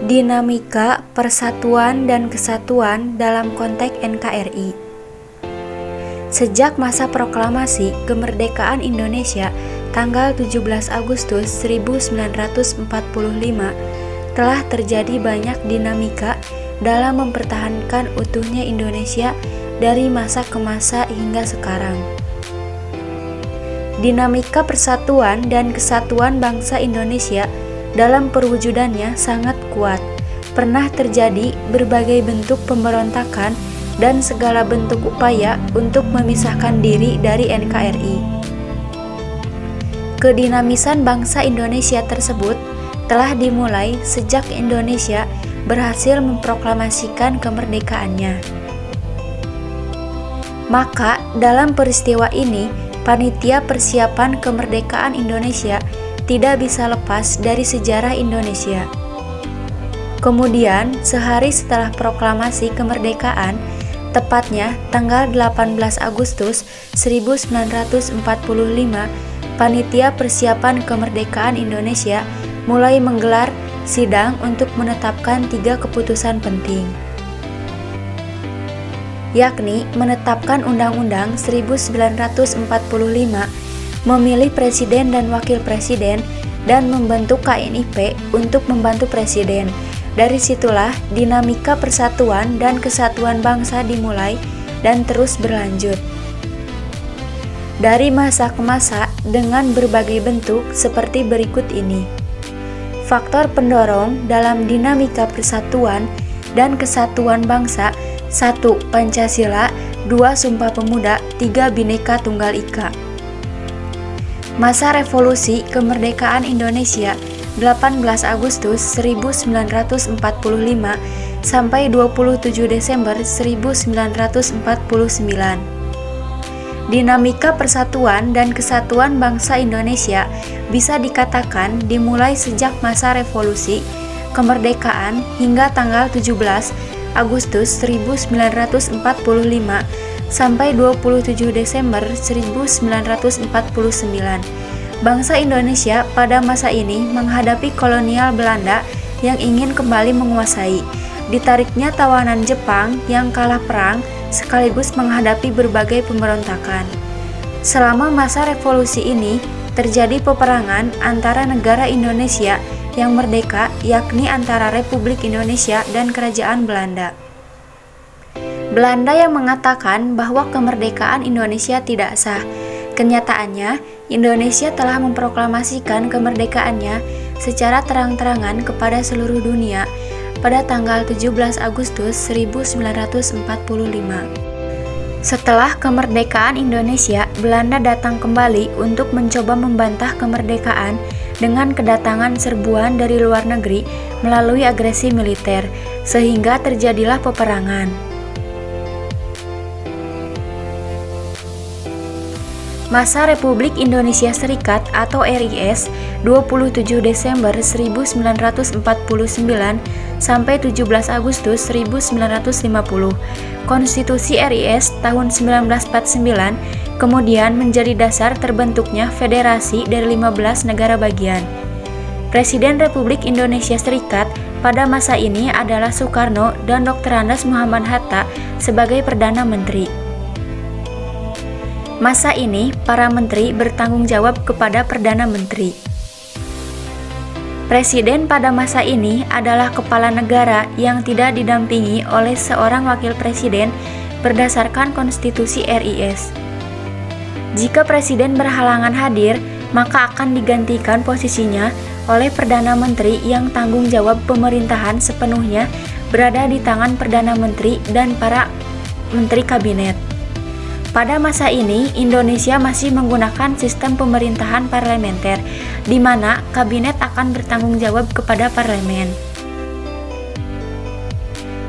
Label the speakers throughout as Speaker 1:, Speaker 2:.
Speaker 1: Dinamika persatuan dan kesatuan dalam konteks NKRI. Sejak masa proklamasi kemerdekaan Indonesia tanggal 17 Agustus 1945, telah terjadi banyak dinamika dalam mempertahankan utuhnya Indonesia dari masa ke masa hingga sekarang. Dinamika persatuan dan kesatuan bangsa Indonesia dalam perwujudannya sangat kuat. Pernah terjadi berbagai bentuk pemberontakan dan segala bentuk upaya untuk memisahkan diri dari NKRI. Kedinamisan bangsa Indonesia tersebut telah dimulai sejak Indonesia berhasil memproklamasikan kemerdekaannya. Maka dalam peristiwa ini, panitia persiapan kemerdekaan Indonesia tidak bisa lepas dari sejarah Indonesia. Kemudian, sehari setelah proklamasi kemerdekaan, tepatnya tanggal 18 Agustus 1945, panitia persiapan kemerdekaan Indonesia mulai menggelar sidang untuk menetapkan 3 keputusan penting, yakni menetapkan Undang-Undang 1945, memilih presiden dan wakil presiden, dan membentuk KNIP untuk membantu presiden. Dari situlah dinamika persatuan dan kesatuan bangsa dimulai dan terus berlanjut. Dari masa ke masa dengan berbagai bentuk seperti berikut ini. Faktor pendorong dalam dinamika persatuan dan kesatuan bangsa: 1. Pancasila, 2. Sumpah Pemuda, 3. Bhinneka Tunggal Ika. Masa revolusi kemerdekaan Indonesia 18 Agustus 1945 sampai 27 Desember 1949. Dinamika persatuan dan kesatuan bangsa Indonesia bisa dikatakan dimulai sejak masa revolusi kemerdekaan hingga tanggal 17 Agustus 1945 sampai 27 Desember 1949. Bangsa Indonesia pada masa ini menghadapi kolonial Belanda yang ingin kembali menguasai. Ditariknya tawanan Jepang yang kalah perang sekaligus menghadapi berbagai pemberontakan. Selama masa revolusi ini, terjadi peperangan antara negara Indonesia yang merdeka, yakni antara Republik Indonesia dan Kerajaan Belanda. Belanda yang mengatakan bahwa kemerdekaan Indonesia tidak sah. Kenyataannya, Indonesia telah memproklamasikan kemerdekaannya secara terang-terangan kepada seluruh dunia pada tanggal 17 Agustus 1945. Setelah kemerdekaan Indonesia, Belanda datang kembali untuk mencoba membantah kemerdekaan dengan kedatangan serbuan dari luar negeri melalui agresi militer, sehingga terjadilah peperangan. Masa Republik Indonesia Serikat atau RIS 27 Desember 1949 sampai 17 Agustus 1950. Konstitusi RIS tahun 1949 kemudian menjadi dasar terbentuknya federasi dari 15 negara bagian. Presiden Republik Indonesia Serikat pada masa ini adalah Soekarno dan Dr. Andes Muhammad Hatta sebagai Perdana Menteri. Masa ini, para menteri bertanggung jawab kepada Perdana Menteri. Presiden pada masa ini adalah kepala negara yang tidak didampingi oleh seorang wakil presiden berdasarkan konstitusi RIS. Jika presiden berhalangan hadir, maka akan digantikan posisinya oleh Perdana Menteri yang tanggung jawab pemerintahan sepenuhnya berada di tangan Perdana Menteri dan para menteri kabinet. Pada masa ini, Indonesia masih menggunakan sistem pemerintahan parlementer, di mana kabinet akan bertanggung jawab kepada parlemen.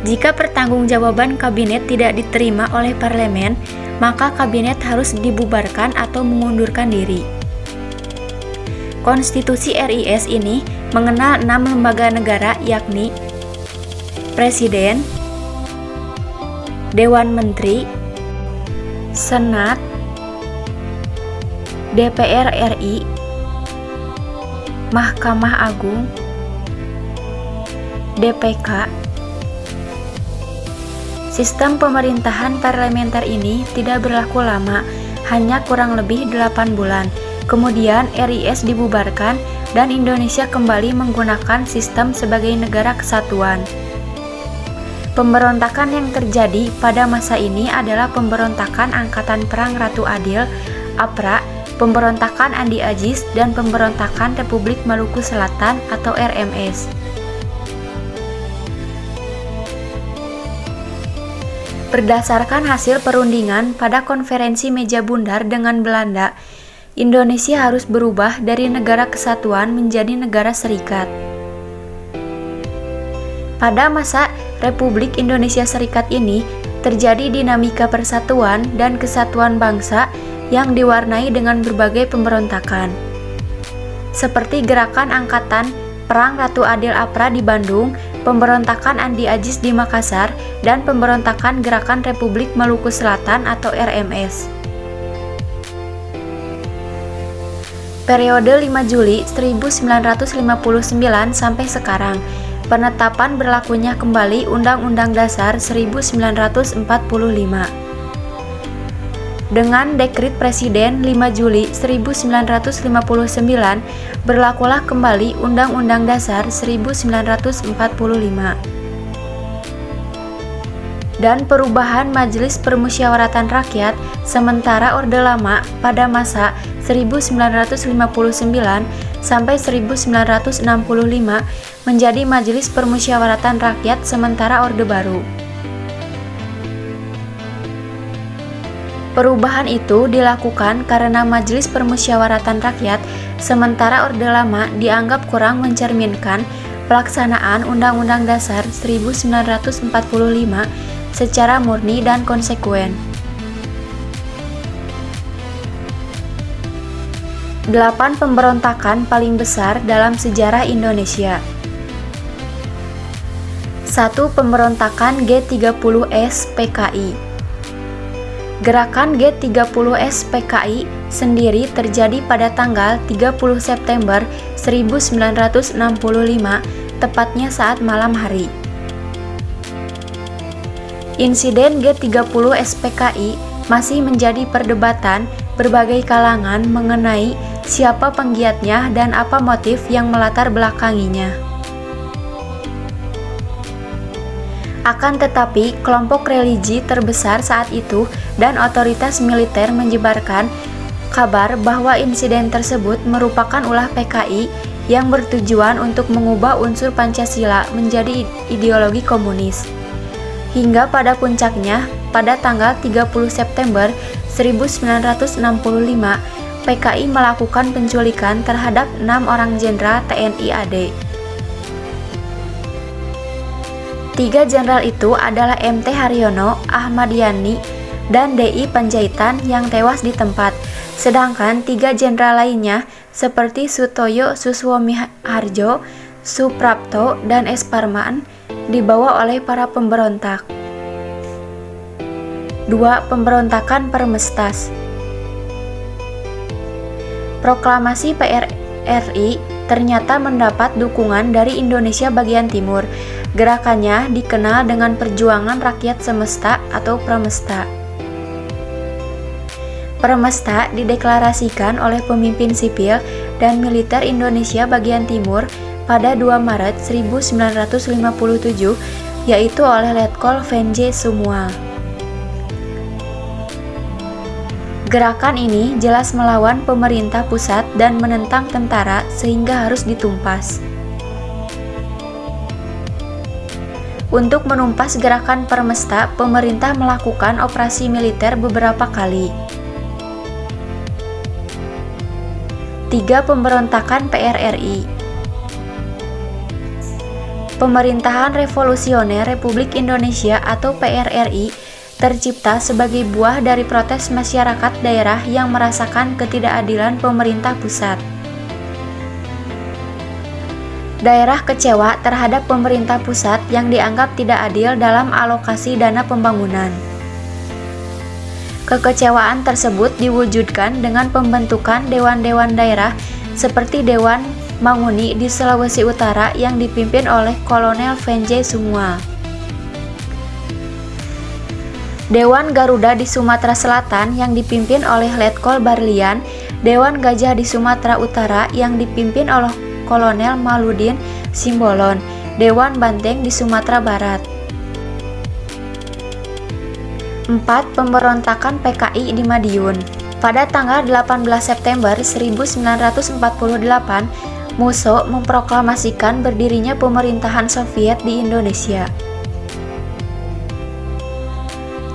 Speaker 1: Jika pertanggungjawaban kabinet tidak diterima oleh parlemen, maka kabinet harus dibubarkan atau mengundurkan diri. Konstitusi RIS ini mengenal 6 lembaga negara, yakni Presiden, Dewan Menteri, Senat, DPR RI, Mahkamah Agung, DPK. Sistem pemerintahan parlementer ini tidak berlaku lama, hanya kurang lebih 8 bulan. Kemudian RIS dibubarkan dan Indonesia kembali menggunakan sistem sebagai negara kesatuan. Pemberontakan yang terjadi pada masa ini adalah pemberontakan Angkatan Perang Ratu Adil, APRA, pemberontakan Andi Agis, dan pemberontakan Republik Maluku Selatan atau RMS. Berdasarkan hasil perundingan pada konferensi meja bundar dengan Belanda, Indonesia harus berubah dari negara kesatuan menjadi negara serikat. Pada masa Republik Indonesia Serikat ini, terjadi dinamika persatuan dan kesatuan bangsa yang diwarnai dengan berbagai pemberontakan. Seperti gerakan Angkatan Perang Ratu Adil APRA di Bandung, pemberontakan Andi Agis di Makassar, dan pemberontakan Gerakan Republik Maluku Selatan atau RMS. Periode 5 Juli 1959 sampai sekarang, penetapan berlakunya kembali Undang-Undang Dasar 1945. Dengan Dekrit Presiden 5 Juli 1959, berlakulah kembali Undang-Undang Dasar 1945. Dan perubahan Majelis Permusyawaratan Rakyat sementara Orde Lama pada masa 1959 sampai 1965 menjadi Majelis Permusyawaratan Rakyat sementara Orde Baru. Perubahan itu dilakukan karena Majelis Permusyawaratan Rakyat sementara Orde Lama dianggap kurang mencerminkan pelaksanaan Undang-Undang Dasar 1945 secara murni dan konsekuen. 8 pemberontakan paling besar dalam sejarah Indonesia. 1. Pemberontakan G30S PKI. Gerakan G30S PKI sendiri terjadi pada tanggal 30 September 1965, tepatnya saat malam hari. Insiden G30S PKI masih menjadi perdebatan berbagai kalangan mengenai siapa penggiatnya dan apa motif yang melatar belakanginya. Akan tetapi, kelompok religi terbesar saat itu dan otoritas militer menyebarkan kabar bahwa insiden tersebut merupakan ulah PKI yang bertujuan untuk mengubah unsur Pancasila menjadi ideologi komunis. Hingga pada puncaknya, pada tanggal 30 September 1965, PKI melakukan penculikan terhadap 6 orang jenderal TNI AD. 3 jenderal itu adalah MT Haryono, Ahmad Yani, dan DI Panjaitan yang tewas di tempat, sedangkan 3 jenderal lainnya seperti Sutoyo Suswomiharjo, Suprapto, dan S. Parman dibawa oleh para pemberontak. 2. Pemberontakan Permestas. Proklamasi PRRI ternyata mendapat dukungan dari Indonesia bagian timur. Gerakannya dikenal dengan Perjuangan Rakyat Semesta atau Premesta. Premesta dideklarasikan oleh pemimpin sipil dan militer Indonesia bagian timur pada 2 Maret 1957, yaitu oleh Letkol Venj Sumual. Gerakan ini jelas melawan pemerintah pusat dan menentang tentara sehingga harus ditumpas. Untuk menumpas gerakan Permesta, pemerintah melakukan operasi militer beberapa kali. 3. Pemberontakan PRRI. Pemerintahan Revolusioner Republik Indonesia atau PRRI tercipta sebagai buah dari protes masyarakat daerah yang merasakan ketidakadilan pemerintah pusat. Daerah kecewa terhadap pemerintah pusat yang dianggap tidak adil dalam alokasi dana pembangunan. Kekecewaan tersebut diwujudkan dengan pembentukan dewan-dewan daerah seperti Dewan Manguni di Sulawesi Utara yang dipimpin oleh Kolonel Venjay Sungwa. Dewan Garuda di Sumatera Selatan yang dipimpin oleh Letkol Barlian, Dewan Gajah di Sumatera Utara yang dipimpin oleh Kolonel Maludin Simbolon, Dewan Banteng di Sumatera Barat. 4. Pemberontakan PKI di Madiun. Pada tanggal 18 September 1948, Musso memproklamasikan berdirinya pemerintahan Soviet di Indonesia.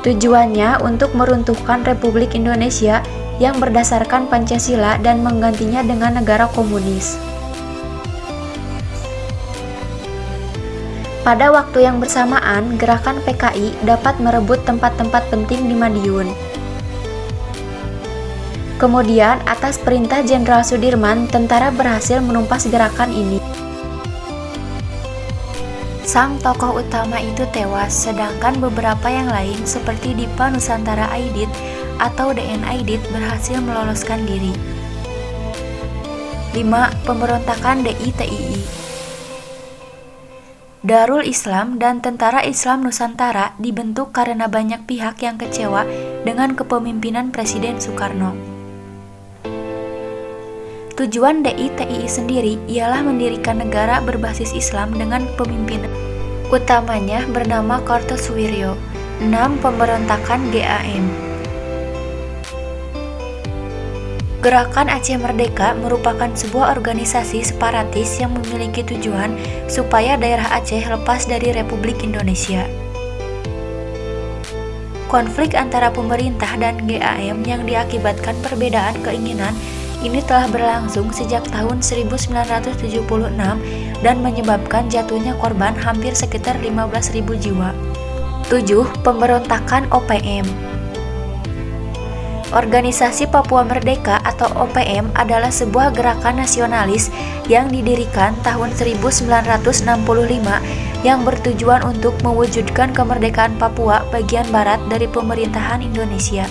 Speaker 1: Tujuannya untuk meruntuhkan Republik Indonesia yang berdasarkan Pancasila dan menggantinya dengan negara komunis. Pada waktu yang bersamaan, gerakan PKI dapat merebut tempat-tempat penting di Madiun. Kemudian, atas perintah Jenderal Sudirman, tentara berhasil menumpas gerakan ini. Sang tokoh utama itu tewas, sedangkan beberapa yang lain seperti Dipa Nusantara Aidit atau DN Aidit berhasil meloloskan diri. 5. Pemberontakan DITII. Darul Islam dan Tentara Islam Nusantara dibentuk karena banyak pihak yang kecewa dengan kepemimpinan Presiden Soekarno. Tujuan DITII sendiri ialah mendirikan negara berbasis Islam dengan pemimpinan utamanya bernama Kartosuwiryo. 6. Pemberontakan GAM. Gerakan Aceh Merdeka merupakan sebuah organisasi separatis yang memiliki tujuan supaya daerah Aceh lepas dari Republik Indonesia. Konflik antara pemerintah dan GAM yang diakibatkan perbedaan keinginan ini telah berlangsung sejak tahun 1976 dan menyebabkan jatuhnya korban hampir sekitar 15.000 jiwa. 7. Pemberontakan OPM. Organisasi Papua Merdeka atau OPM adalah sebuah gerakan nasionalis yang didirikan tahun 1965 yang bertujuan untuk mewujudkan kemerdekaan Papua bagian barat dari pemerintahan Indonesia.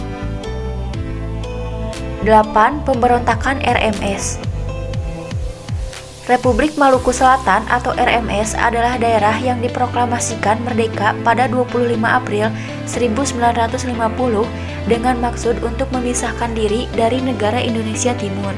Speaker 1: 8. Pemberontakan RMS. Republik Maluku Selatan atau RMS adalah daerah yang diproklamasikan merdeka pada 25 April 1950 dengan maksud untuk memisahkan diri dari negara Indonesia Timur.